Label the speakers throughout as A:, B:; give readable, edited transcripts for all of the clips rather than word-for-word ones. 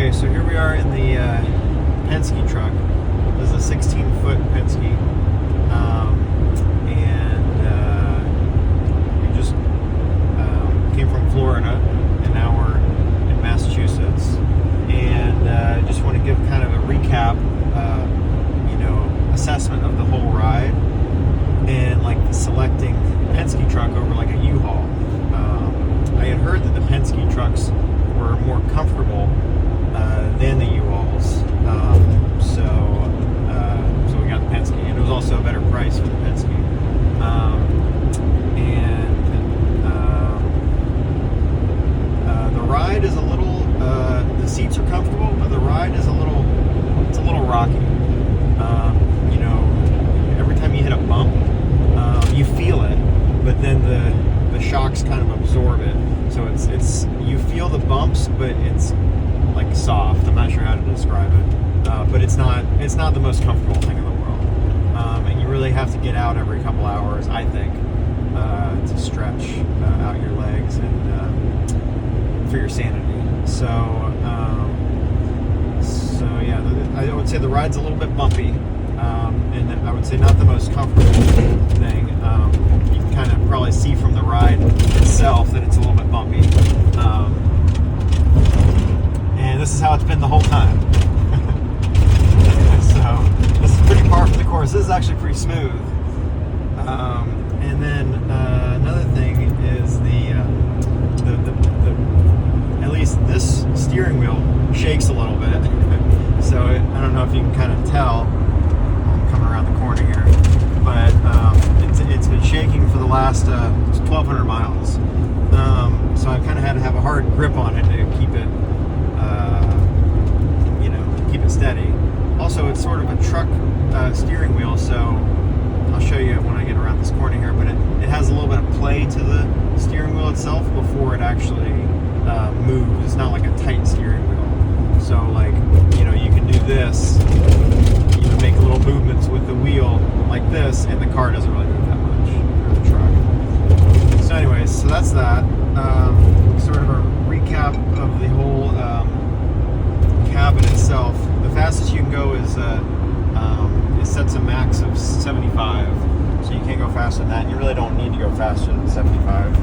A: Okay, so here we are in the Penske truck. This is a 16-foot Penske, and we just came from Florida, and now we're in Massachusetts. And I just want to give kind of a recap, assessment of the whole ride, and like selecting Penske truck over like a U-Haul. I had heard that the Penske trucks were more comfortable than the U-Hauls, so we got the Penske, and it was also a better price for the Penske. The ride is a little. The seats are comfortable, but the ride is a little rocky. Every time you hit a bump, you feel it, but then the shocks kind of absorb it. So it's you feel the bumps, but it's like soft. I'm not sure how to describe it, but it's not the most comfortable thing in the world. And you really have to get out every couple hours, I think, to stretch out your legs and for your sanity. So yeah, I would say the ride's a little bit bumpy, and I would say not the most comfortable thing. You can kind of probably see from the ride itself that it's a little bit bumpy. And this is how it's been the whole time. So this is pretty par for the course. This is actually pretty smooth. And then another thing is the at least this steering wheel shakes a little bit. So I don't know if you can kind of tell. I'm coming around the corner here, but it's been shaking for the last 1,200 miles. So I kind of had to have a hard grip on it to keep it, keep it steady. Also, it's sort of a truck steering wheel, so I'll show you when I get around this corner here. But it has a little bit of play to the steering wheel itself before it actually moves. It's not like a tight steering wheel. So, you can do this. You make little movements with the wheel like this, and the car doesn't really move that much, or the truck. So anyways, so that's that. Sort of a recap of the whole cabin itself. The fastest you can go is it sets a max of 75, so you can't go faster than that. You really don't need to go faster than 75.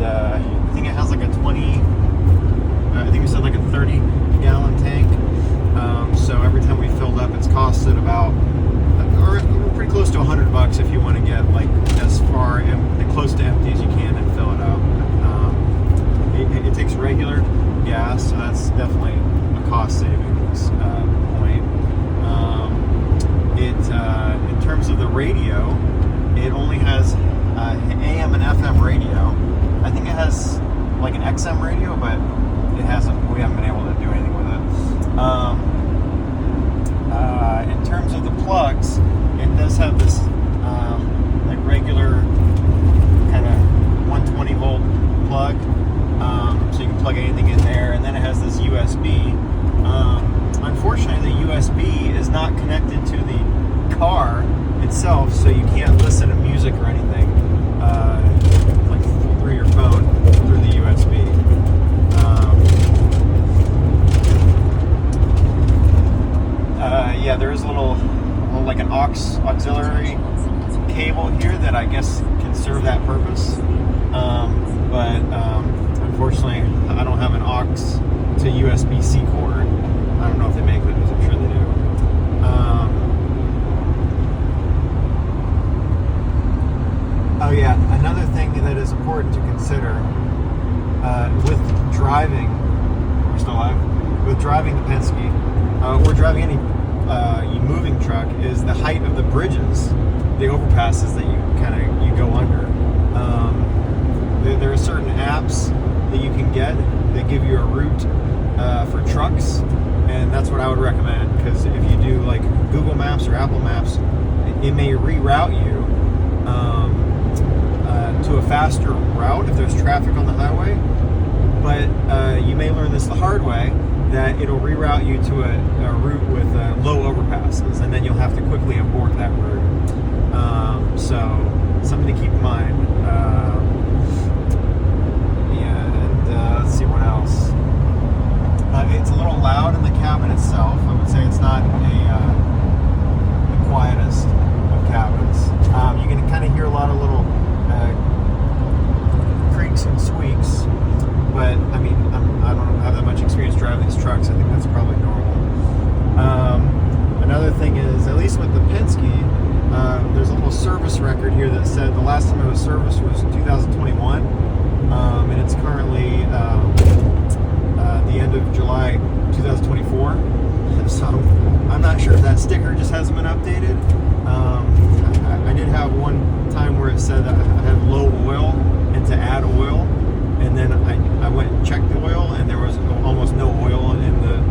A: I think it has like a 20. I think we said like a 30-gallon tank. So every time we filled up, it's costed about, or pretty close to $100 if you want to get like as far and close to empty as you can and fill it up. It takes regular gas, so that's definitely a cost savings point. In terms of the radio, it only has AM and FM radio. I think it has like an XM radio, but we haven't been able to do anything with it. In terms of the plugs, it does have this like regular kind of 120 volt plug, so you can plug anything in there, and then it has this USB. Unfortunately, the USB is not connected to the car itself, so you can't listen to music or anything like through your phone through the USB. Yeah, there is a little like an auxiliary cable here that I guess can serve that purpose. But unfortunately, I don't have an aux to USB-C cord. I don't know if they make those. I'm sure they do. Oh yeah, another thing that is important to consider with driving, we're still live, with driving the Penske, or driving any moving truck, is the height of the bridges, the overpasses that you go under. There are certain apps that you can get that give you a route for trucks, and that's what I would recommend, because if you do like Google Maps or Apple Maps, it may reroute you to a faster route if there's traffic on the highway, but you may learn this the hard way, that it'll reroute you to a route with low overpasses, and then you'll have to quickly abort that route. So something to keep in mind. Let's see what else. last time it was serviced was 2021, and it's currently the end of July 2024. So I'm not sure if that sticker just hasn't been updated. I did have one time where it said I had low oil and to add oil, and then I went and checked the oil, and there was almost no oil in the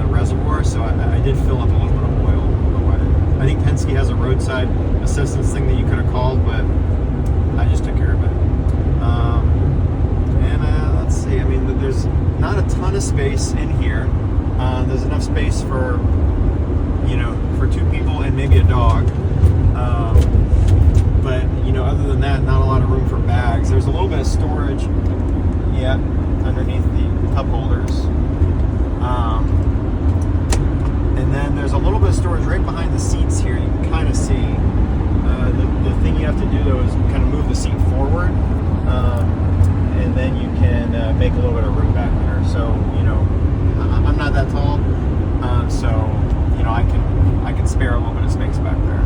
A: reservoir, so I did fill up a little bit of oil. I think Penske has a roadside assistance thing that you could have called, but I just took care of it. Let's see, I mean, there's not a ton of space in here. There's enough space for, for 2 people and maybe a dog. But, other than that, not a lot of room for bags. There's a little bit of storage, underneath the cup holders. And then there's a little bit of storage right behind the seats here. You can kind of see. The thing you have to do, though, is kind of move the seat forward. And then you can make a little bit of room back there. So, I'm not that tall. So, I can spare a little bit of space back there.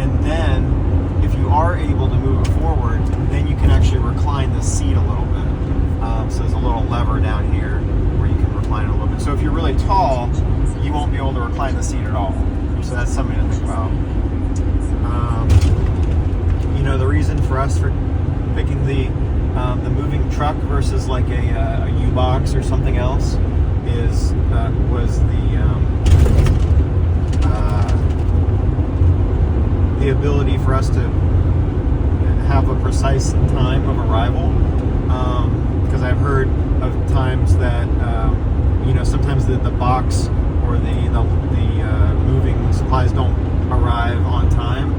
A: And then, if you are able to move it forward, then you can actually recline the seat a little bit. So there's a little lever down here where you can recline it a little bit. So if you're really tall, you won't be able to recline the seat at all. So that's something to think about. The reason for us for picking the moving truck versus like a U-Box or something else was the ability for us to have a precise time of arrival, because I've heard of times that sometimes the box or the moving supplies don't arrive on time,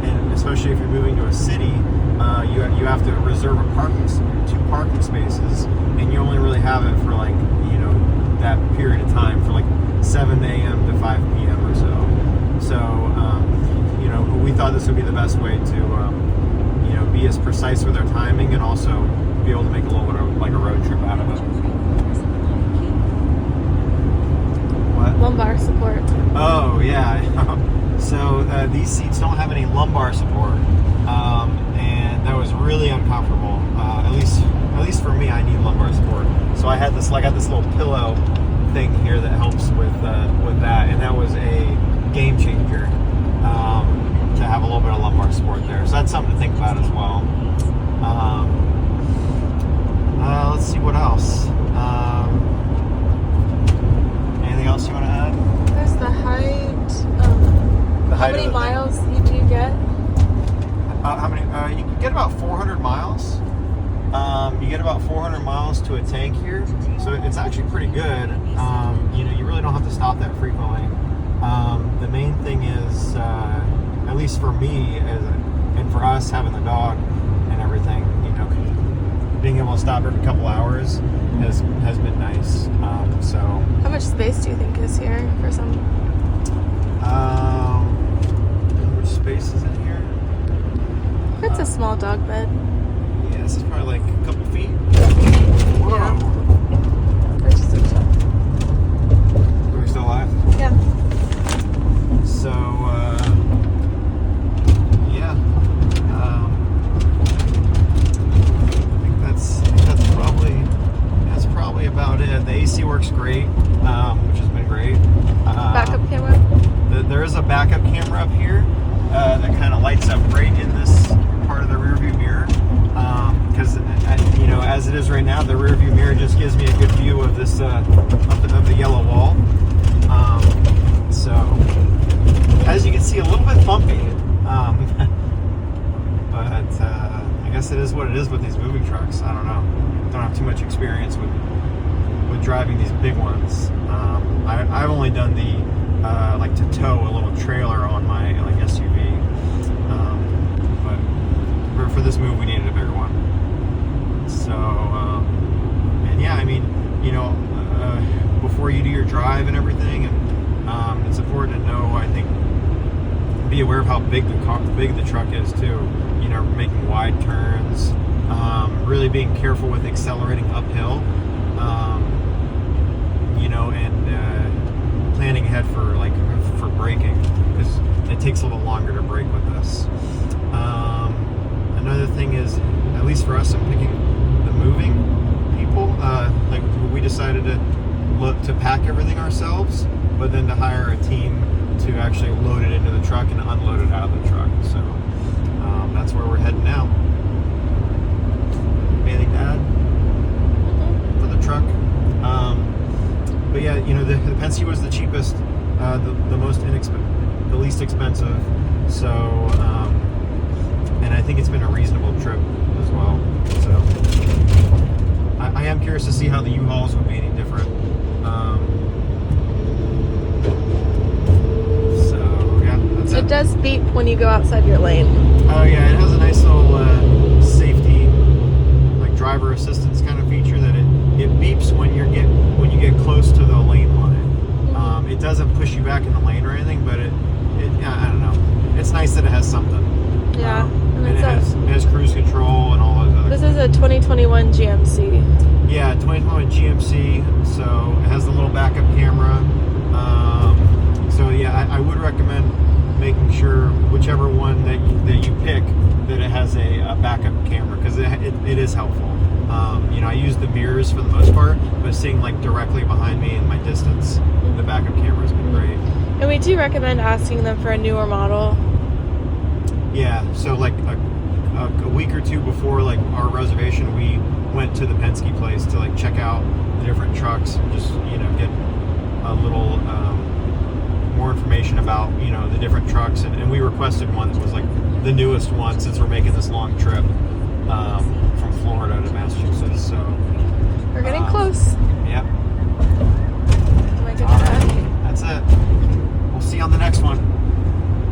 A: and especially if you're moving to a city, you have to reserve 2 parking spaces, and you only really have it for that period of time, for 7 a.m. to 5 p.m. or so. So we thought this would be the best way to be as precise with our timing and also be able to make a little bit of a road trip out of it. What?
B: Lumbar support.
A: Oh yeah. So these seats don't have any lumbar support, and that was really uncomfortable. At least for me, I need lumbar support. So I got this little pillow thing here that helps with that, and that was a game changer. To have a little bit of lumbar support there. So that's something to think about as well. Let's see what else. Anything else you want to add?
B: There's the height. How many miles do you get?
A: How many? You can get about 400 miles. You get about 400 miles to a tank here, so it's actually pretty good. You really don't have to stop that frequently. The main thing is, at least for me, and for us having the dog and everything, being able to stop every couple hours has been nice. So,
B: how much space do you think is here for some?
A: How much space is in here?
B: It's a small dog bed.
A: Yeah, this is probably a couple feet. Whoa.
B: Yeah. That's just a shot.
A: Are we still live?
B: Yeah.
A: So, yeah. I think that's probably about it. The AC works great, which has been great.
B: Backup camera?
A: There is a backup camera up here that kind of lights up right in this part of the rear view mirror. Because as it is right now, the rear view mirror just gives me a good view of this of the yellow wall. So, as you can see, a little bit bumpy, but I guess it is what it is with these moving trucks. I don't know. Don't have too much experience with driving these big ones. I've only done the to tow a little trailer on my SUV, but for this move we needed a bigger one. So, and yeah, I mean, before you do your drive and everything, and it's important to know, I think, be aware of how big the truck is too. Making wide turns, really being careful with accelerating uphill, and planning ahead for braking, because it takes a little longer to brake with this. Another thing is, at least for us, I'm picking the moving people. Like we decided to pack everything ourselves, but then to hire a team to actually load it into the truck and unload it out of the truck. So that's where we're heading now. Anything to add for the truck? But yeah, the Penske was the cheapest, the least expensive. So, and I think it's been a reasonable trip as well. So, I am curious to see how the U-Hauls would be any different. So yeah, that's it.
B: It does beep when you go outside your lane.
A: Oh yeah, it has a nice little safety, like driver assistance kind of feature that it beeps when you get close to the lane line. It doesn't push you back in the lane or anything, but I don't know. It's nice that it has something.
B: Yeah,
A: and it has cruise control and all those other.
B: This is a 2021 GMC.
A: Yeah, 2021 GMC. So it has the little backup camera. So yeah, I would recommend making sure whichever one that you pick that it has a backup camera, because it is helpful. I use the mirrors for the most part, but seeing like directly behind me in my distance, the backup camera has been great.
B: And we do recommend asking them for a newer model.
A: Yeah, so like a week or two before like our reservation, we went to the Penske place to like check out the different trucks and just get a little more information about the different trucks, and we requested one that was like the newest one, since we're making this long trip from Florida to Massachusetts. So
B: We're getting close.